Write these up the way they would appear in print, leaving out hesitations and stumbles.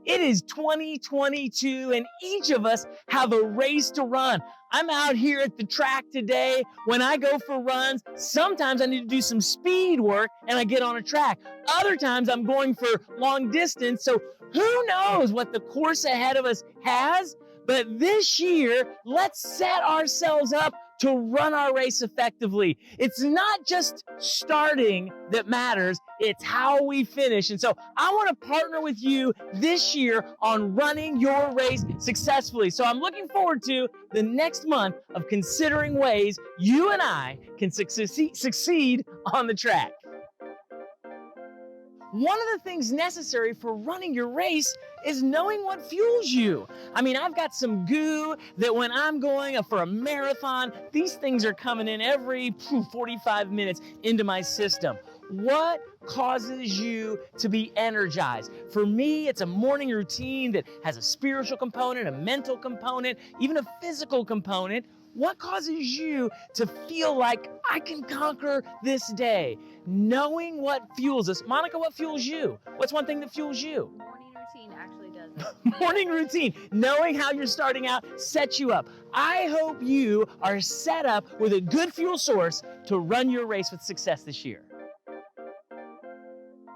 It is 2022 and each of us have a race to run. I'm out here at the track today. When I go for runs, sometimes I need to do some speed work and I get on a track. Other times I'm going for long distance. So who knows what the course ahead of us has? But this year, let's set ourselves up to run our race effectively. It's not just starting that matters, it's how we finish. And so I want to partner with you this year on running your race successfully. So I'm looking forward to the next month of considering ways you and I can succeed on the track. One of the things necessary for running your race is knowing what fuels you. I mean, I've got some goo that when I'm going for a marathon, these things are coming in every 45 minutes into my system. What causes you to be energized? For me, it's a morning routine that has a spiritual component, a mental component, even a physical component. What causes you to feel like I can conquer this day? Knowing what fuels us. Monica, what fuels you? What's one thing that fuels you? Morning routine actually does it. Morning routine. Knowing how you're starting out sets you up. I hope you are set up with a good fuel source to run your race with success this year.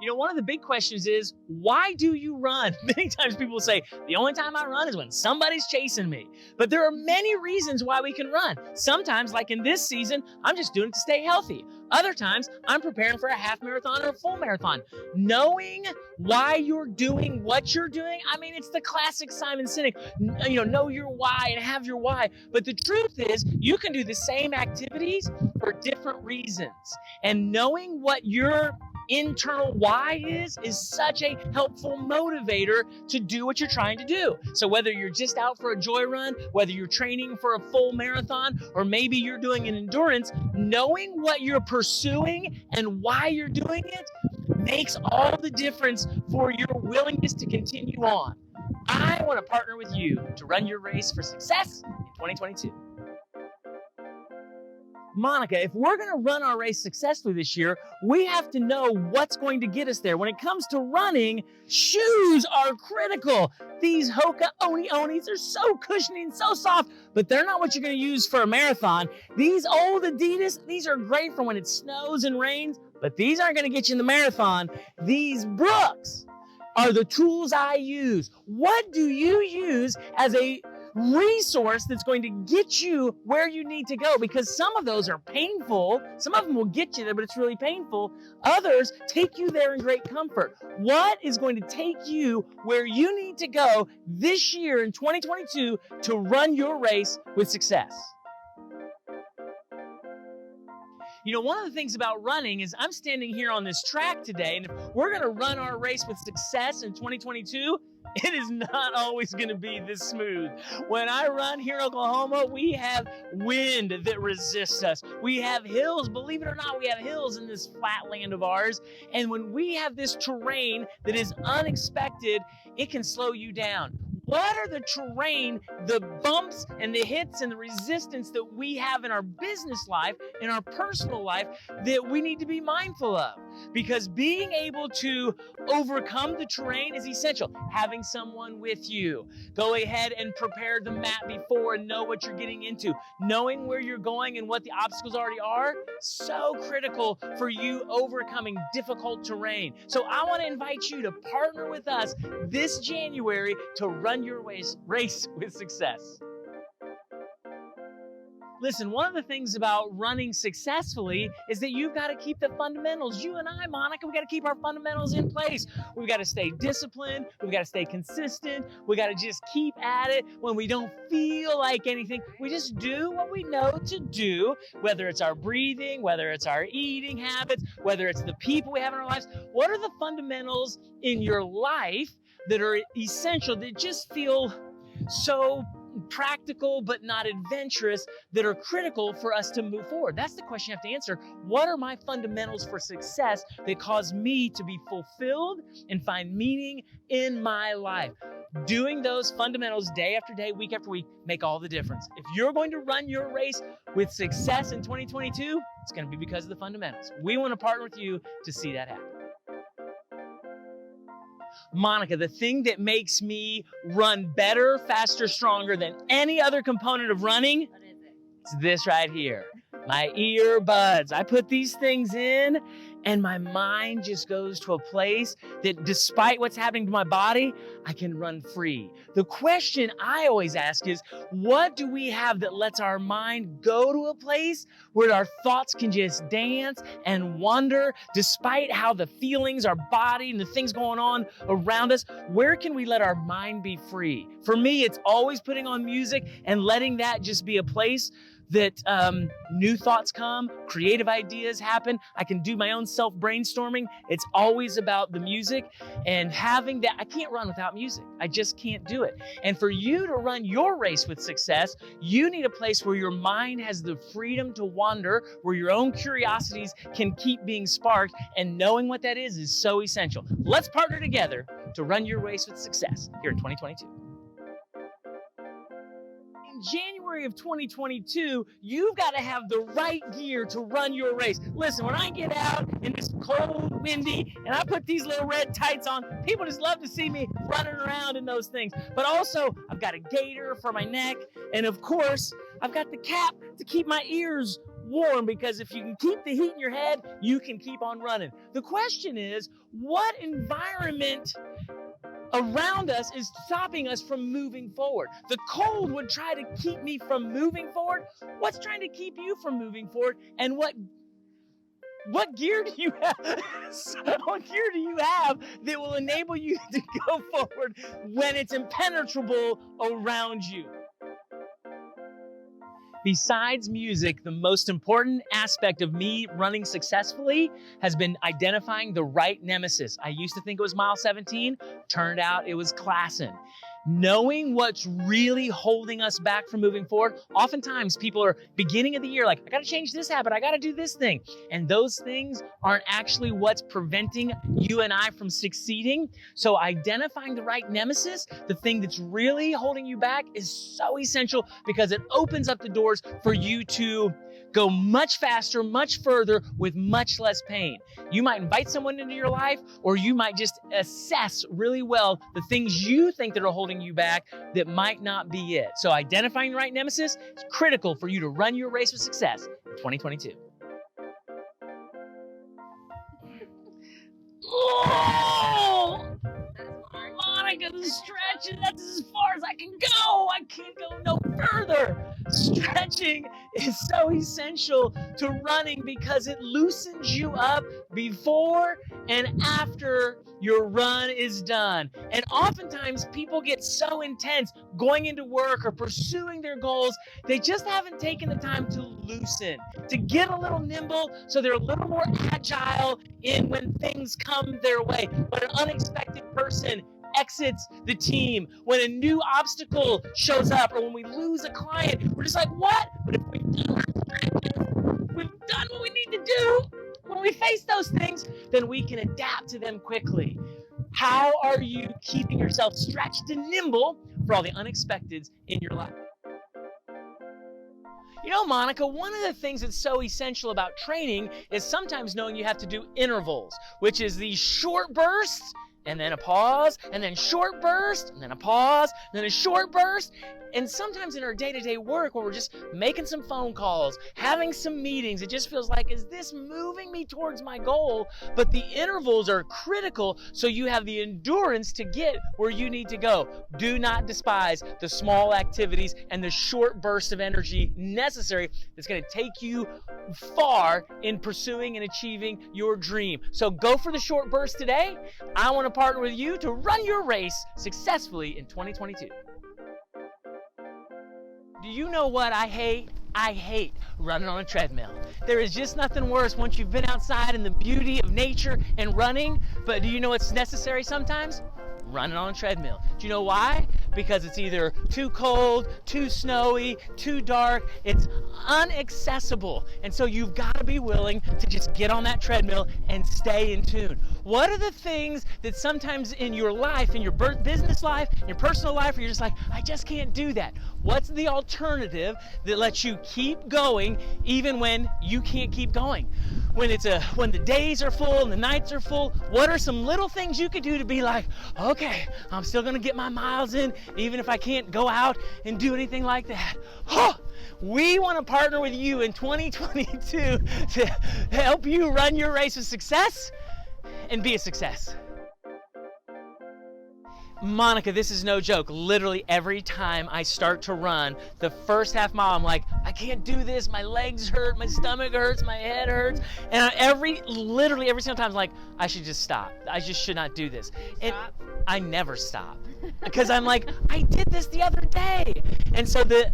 You know, one of the big questions is, why do you run? Many times people say, the only time I run is when somebody's chasing me. But there are many reasons why we can run. Sometimes, like in this season, I'm just doing it to stay healthy. Other times, I'm preparing for a half marathon or a full marathon. Knowing why you're doing what you're doing, I mean, it's the classic Simon Sinek, know your why and have your why. But the truth is, you can do the same activities for different reasons. And knowing what your internal why is such a helpful motivator to do what you're trying to do. So whether you're just out for a joy run, whether you're training for a full marathon, or maybe you're doing an endurance, knowing what you're pursuing and why you're doing it makes all the difference for your willingness to continue on. I want to partner with you to run your race for success in 2022. Monica, if we're going to run our race successfully this year, we have to know what's going to get us there. When it comes to running, shoes are critical. These Hoka Onis are so cushiony and so soft, but they're not what you're going to use for a marathon. These old Adidas, these are great for when it snows and rains, but these aren't going to get you in the marathon. These Brooks are the tools I use. What do you use as a resource that's going to get you where you need to go? Because some of those are painful. Some of them will get you there, but it's really painful. Others take you there in great comfort. What is going to take you where you need to go this year in 2022 to run your race with success? You know, one of the things about running is I'm standing here on this track today, and if we're going to run our race with success in 2022, it is not always going to be this smooth. When I run here in Oklahoma, we have wind that resists us. We have hills. Believe it or not, we have hills in this flat land of ours. And when we have this terrain that is unexpected, it can slow you down. What are the terrain, the bumps and the hits and the resistance that we have in our business life, in our personal life, that we need to be mindful of? Because being able to overcome the terrain is essential. Having someone with you. Go ahead and prepare the map before and know what you're getting into. Knowing where you're going and what the obstacles already are, so critical for you overcoming difficult terrain. So I want to invite you to partner with us this January to run your race with success. Listen, one of the things about running successfully is that you've got to keep the fundamentals. You and I, Monica, we've got to keep our fundamentals in place. We've got to stay disciplined. We've got to stay consistent. We've got to just keep at it when we don't feel like anything. We just do what we know to do, whether it's our breathing, whether it's our eating habits, whether it's the people we have in our lives. What are the fundamentals in your life that are essential, that just feel so practical but not adventurous, that are critical for us to move forward? That's the question you have to answer. What are my fundamentals for success that cause me to be fulfilled and find meaning in my life? Doing those fundamentals day after day, week after week, make all the difference. If you're going to run your race with success in 2022, it's going to be because of the fundamentals. We want to partner with you to see that happen. Monica, the thing that makes me run better, faster, stronger than any other component of running, What is it? it's this right here. My earbuds. I put these things in and my mind just goes to a place that despite what's happening to my body, I can run free. The question I always ask is, what do we have that lets our mind go to a place where our thoughts can just dance and wander despite how the feelings, our body, and the things going on around us? Where can we let our mind be free? For me, it's always putting on music and letting that just be a place that new thoughts come, creative ideas happen. I can do my own self-brainstorming. It's always about the music and having that. I can't run without music. I just can't do it. And for you to run your race with success, you need a place where your mind has the freedom to wander, where your own curiosities can keep being sparked, and knowing what that is so essential. Let's partner together to run your race with success here in 2022. In January of 2022, you've got to have the right gear to run your race. Listen, when I get out and it's cold, windy, and I put these little red tights on, people just love to see me running around in those things. But also, I've got a gaiter for my neck, and of course, I've got the cap to keep my ears warm, because if you can keep the heat in your head, you can keep on running. The question is, what environment around us is stopping us from moving forward? The cold would try to keep me from moving forward. What's trying to keep you from moving forward? And what gear do you have? What gear do you have that will enable you to go forward when it's impenetrable around you? Besides music, the most important aspect of me running successfully has been identifying the right nemesis. I used to think it was mile 17. Turned out it was Klassen. Knowing what's really holding us back from moving forward. Oftentimes people are beginning of the year like, I got to change this habit. I got to do this thing. And those things aren't actually what's preventing you and I from succeeding. So identifying the right nemesis, the thing that's really holding you back, is so essential, because it opens up the doors for you to go much faster, much further with much less pain. You might invite someone into your life, or you might just assess really well the things you think that are holding you back that might not be it. So identifying the right nemesis is critical for you to run your race with success in 2022. Oh! Monica, the stretch, that's as far as I can go. I can't go no further. Stretching is so essential to running because it loosens you up before and after your run is done. And oftentimes people get so intense going into work or pursuing their goals, they just haven't taken the time to loosen, to get a little nimble so they're a little more agile in when things come their way. When an unexpected person exits the team, when a new obstacle shows up, or when we lose a client, we're just like, what? But if we've done what we need to do, when we face those things, then we can adapt to them quickly. How are you keeping yourself stretched and nimble for all the unexpecteds in your life? You know, Monica, one of the things that's so essential about training is sometimes knowing you have to do intervals, which is these short bursts, and then a pause, and then short burst, and then a pause, and then a short burst. And sometimes in our day-to-day work, where we're just making some phone calls, having some meetings, it just feels like, is this moving me towards my goal? But the intervals are critical so you have the endurance to get where you need to go. Do not despise the small activities and the short bursts of energy necessary that's going to take you far in pursuing and achieving your dream. So go for the short burst today. I want to partner with you to run your race successfully in 2022. Do you know what I hate? I hate running on a treadmill. There is just nothing worse once you've been outside in the beauty of nature and running. But do you know what's necessary sometimes? Running on a treadmill. Do you know why? Because it's either too cold, too snowy, too dark. It's inaccessible. And so you've got to be willing to just get on that treadmill and stay in tune. What are the things that sometimes in your life, in your business life, in your personal life, where you're just like, I just can't do that? What's the alternative that lets you keep going even when you can't keep going? when the days are full and the nights are full, what are some little things you could do to be like, okay, I'm still gonna get my miles in, even if I can't go out and do anything like that. We want to partner with you in 2022 to help you run your race with success and be a success. Monica, this is no joke. Literally every time I start to run, the first half mile, I'm like, I can't do this. My legs hurt, my stomach hurts, my head hurts. And literally every single time, I'm like, I should just stop. I just should not do this. And I never stop because I'm like, I did this the other day. And so the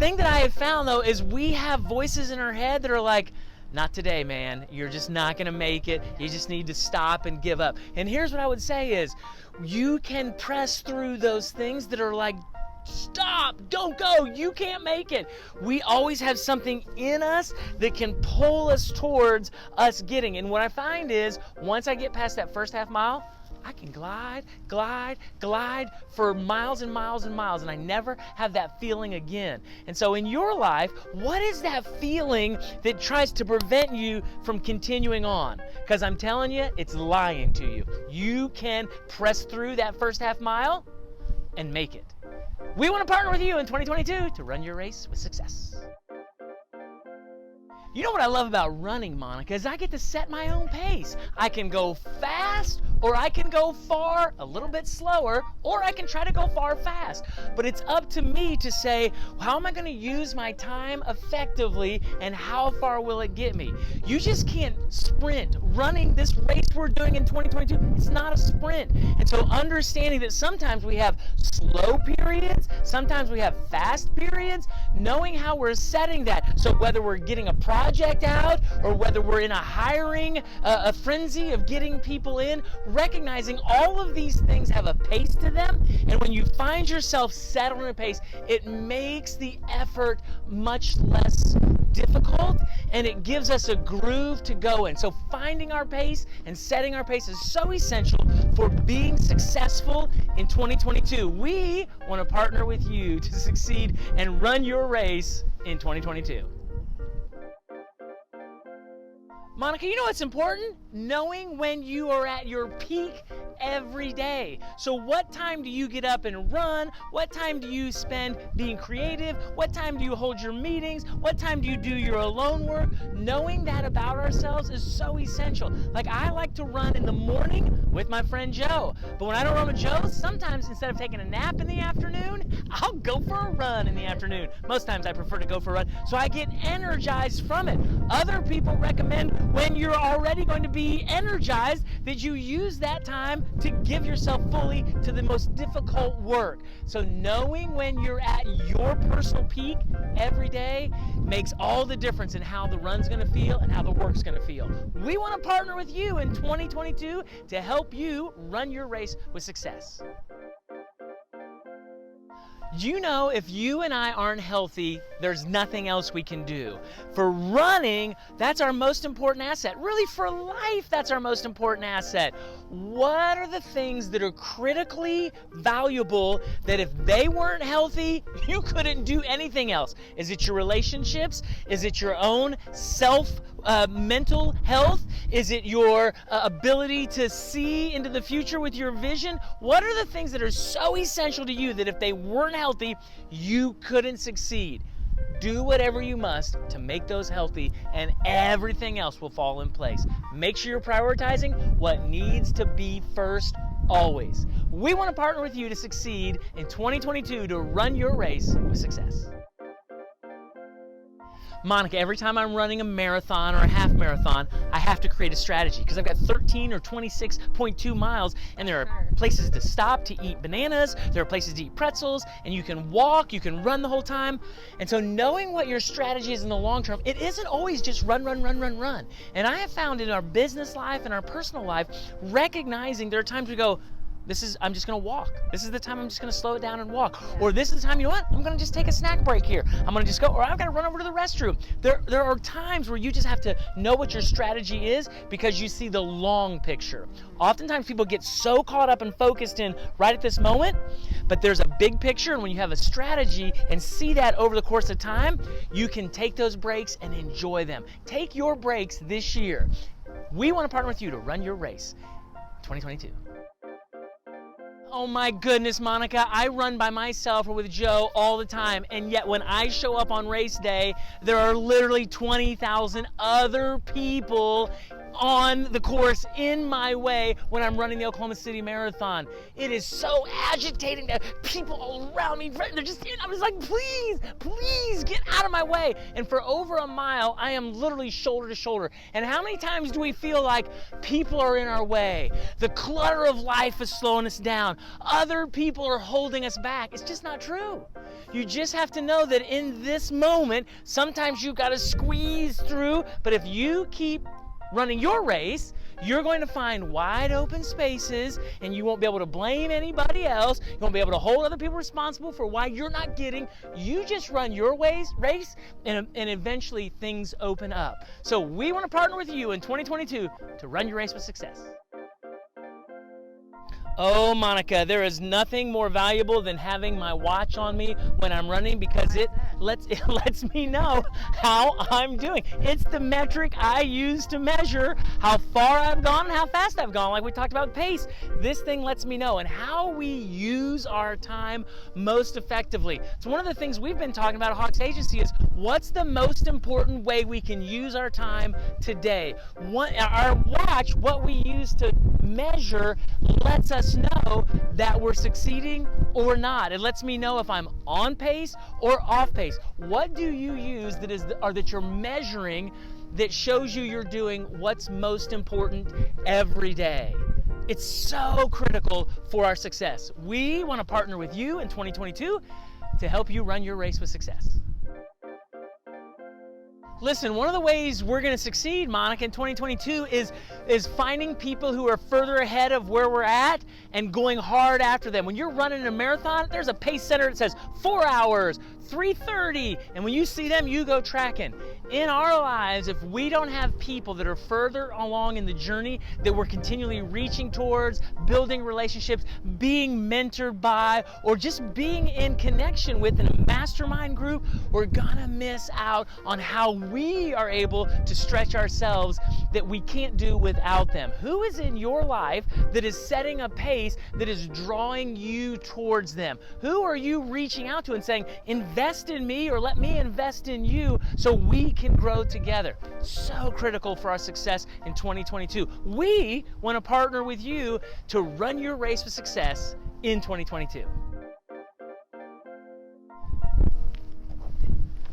thing that I have found though is we have voices in our head that are like, not today, man. You're just not gonna make it. You just need to stop and give up. And here's what I would say is, you can press through those things that are like, stop, don't go, you can't make it. We always have something in us that can pull us towards us getting. And what I find is, once I get past that first half mile, I can glide for miles and miles and miles, and I never have that feeling again. And so in your life, what is that feeling that tries to prevent you from continuing on? Because I'm telling you, it's lying to you. You can press through that first half mile and make it. We want to partner with you in 2022 to run your race with success. You know what I love about running, Monica, is I get to set my own pace. I can go fast, or I can go far, a little bit slower, or I can try to go far fast. But it's up to me to say, how am I going to use my time effectively, and how far will it get me? You just can't sprint. Running this race we're doing in 2022, it's not a sprint. And so understanding that sometimes we have slow periods, sometimes we have fast periods, knowing how we're setting that. So whether we're getting a project out, or whether we're in a hiring, a frenzy of getting people in, recognizing all of these things have a pace to them. And when you find yourself set on a pace, it makes the effort much less difficult, and it gives us a groove to go in. So finding our pace and setting our pace is so essential for being successful in 2022. We want to partner with you to succeed and run your race in 2022. Monica, you know what's important? Knowing when you are at your peak every day. So what time do you get up and run? What time do you spend being creative? What time do you hold your meetings? What time do you do your alone work? Knowing that about ourselves is so essential. Like, I like to run in the morning with my friend Joe. But when I don't run with Joe, sometimes instead of taking a nap in the afternoon, I'll go for a run in the afternoon. Most times I prefer to go for a run, so I get energized from it. Other people recommend when you're already going to be energized that you use that time to give yourself fully to the most difficult work. So knowing when you're at your personal peak every day makes all the difference in how the run's going to feel and how the work's going to feel. We want to partner with you in 2022 to help you run your race with success. You know, if you and I aren't healthy, there's nothing else we can do. For running, that's our most important asset. Really, for life, that's our most important asset. What are the things that are critically valuable that if they weren't healthy, you couldn't do anything else? Is it your relationships? Is it your own mental health? Is it your ability to see into the future with your vision? What are the things that are so essential to you that if they weren't healthy, you couldn't succeed? Do whatever you must to make those healthy, and everything else will fall in place. Make sure you're prioritizing what needs to be first always. We want to partner with you to succeed in 2022 to run your race with success. Monica, every time I'm running a marathon or a half marathon, I have to create a strategy because I've got 13 or 26.2 miles, and there are places to stop to eat bananas, there are places to eat pretzels, and you can walk, you can run the whole time. And so knowing what your strategy is in the long term, it isn't always just run. And I have found in our business life and our personal life, recognizing there are times we go, I'm just gonna walk. This is the time I'm just gonna slow it down and walk. Or this is the time, you know what? I'm gonna just take a snack break here. I'm gonna just go, or I've gotta run over to the restroom. There are times where you just have to know what your strategy is because you see the long picture. Oftentimes people get so caught up and focused in right at this moment, But there's a big picture, and when you have a strategy and see that over the course of time, you can take those breaks and enjoy them. Take your breaks this year. We want to partner with you to run your race 2022. Oh my goodness, Monica, I run by myself or with Joe all the time, and yet when I show up on race day, there are literally 20,000 other people on the course in my way when I'm running the Oklahoma City Marathon. It is so agitating that people all around me, they're just, I'm just like, please, please get out of my way. And for over a mile, I am literally shoulder to shoulder. And how many times do we feel like people are in our way? The clutter of life is slowing us down. Other people are holding us back. It's just not true. You just have to know that in this moment, sometimes you've got to squeeze through, but if you keep running your race, you're going to find wide open spaces, and you won't be able to blame anybody else. You won't be able to hold other people responsible for why you're not getting. You just run your race, and eventually things open up. So we want to partner with you in 2022 to run your race with success. Oh, Monica, there is nothing more valuable than having my watch on me when I'm running, because it lets me know how I'm doing. It's the metric I use to measure how far I've gone and how fast I've gone, like we talked about pace. This thing lets me know, and how we use our time most effectively. So one of the things we've been talking about at Hawks Agency is what's the most important way we can use our time today. Our watch, what we use to measure, lets us know that we're succeeding or not. It lets me know if I'm on pace or off pace. What do you use that you're measuring that shows you you're doing what's most important every day? It's so critical for our success. We want to partner with you in 2022 to help you run your race with success. Listen, one of the ways we're going to succeed, Monica, in 2022 is finding people who are further ahead of where we're at and going hard after them. When you're running a marathon, there's a pace center that says 4 hours, 3:30, and when you see them, you go tracking. In our lives, if we don't have people that are further along in the journey that we're continually reaching towards, building relationships, being mentored by, or just being in connection with in a mastermind group, we're gonna miss out on how we are able to stretch ourselves that we can't do without them. Who is in your life that is setting a pace that is drawing you towards them? Who are you reaching out to and saying, invest in me, or let me invest in you so we can grow together? So critical for our success in 2022. We want to partner with you to run your race with success in 2022.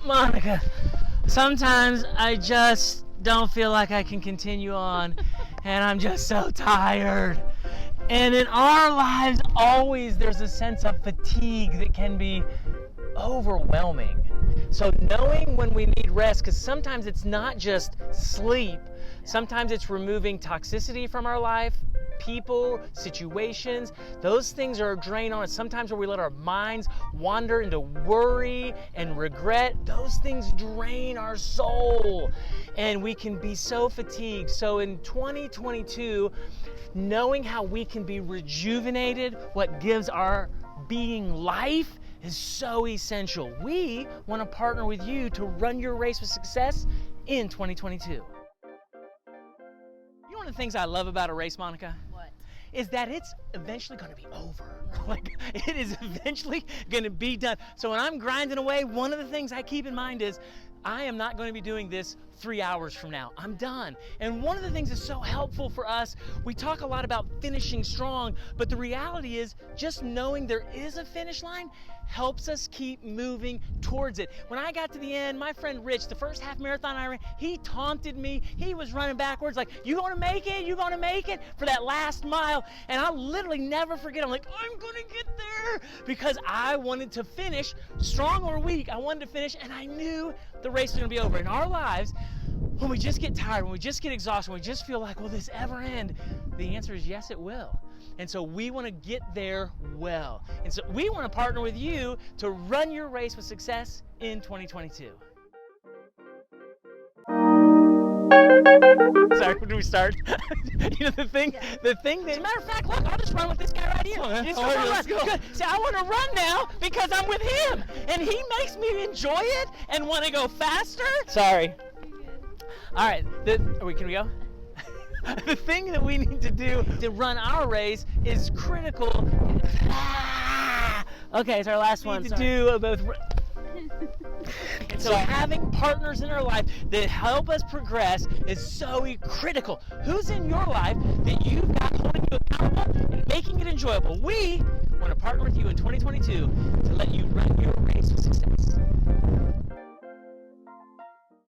Monica, sometimes I just don't feel like I can continue on, and I'm just so tired. And in our lives, always there's a sense of fatigue that can be overwhelming. So knowing when we need rest, because sometimes it's not just sleep, sometimes it's removing toxicity from our life, people, situations. Those things are a drain on us. Sometimes where we let our minds wander into worry and regret, those things drain our soul, and we can be so fatigued. So in 2022, knowing how we can be rejuvenated, what gives our being life, is so essential. We want to partner with you to run your race with success in 2022. You know one of the things I love about a race, Monica? What? Is that it's eventually going to be over. Like, it is eventually going to be done. So when I'm grinding away, one of the things I keep in mind is I am not going to be doing this 3 hours from now. I'm done. And one of the things that's so helpful for us, we talk a lot about finishing strong, but the reality is just knowing there is a finish line helps us keep moving towards it. When I got to the end, my friend Rich, the first half marathon I ran, he taunted me. He was running backwards like, you gonna make it? You gonna make it? For that last mile. And I'll literally never forget. I'm like, I'm gonna get there, because I wanted to finish strong or weak. I wanted to finish, and I knew the race was gonna be over. In our lives, when we just get tired, when we just get exhausted, when we just feel like, will this ever end? The answer is yes, it will. And so we want to get there well. And so we want to partner with you to run your race with success in 2022. Sorry, when do we start? The thing that, as a matter of fact, look, I'll just run with this guy right here. Just go run. Good. See, I want to run now because I'm with him, and he makes me enjoy it and want to go faster. Sorry. All right, can we go? The thing that we need to do to run our race is critical. Okay, it's our last one. To do both. And so having partners in our life that help us progress is so critical. Who's in your life that you've got holding you accountable and making it enjoyable? We want to partner with you in 2022 to let you run your race with success.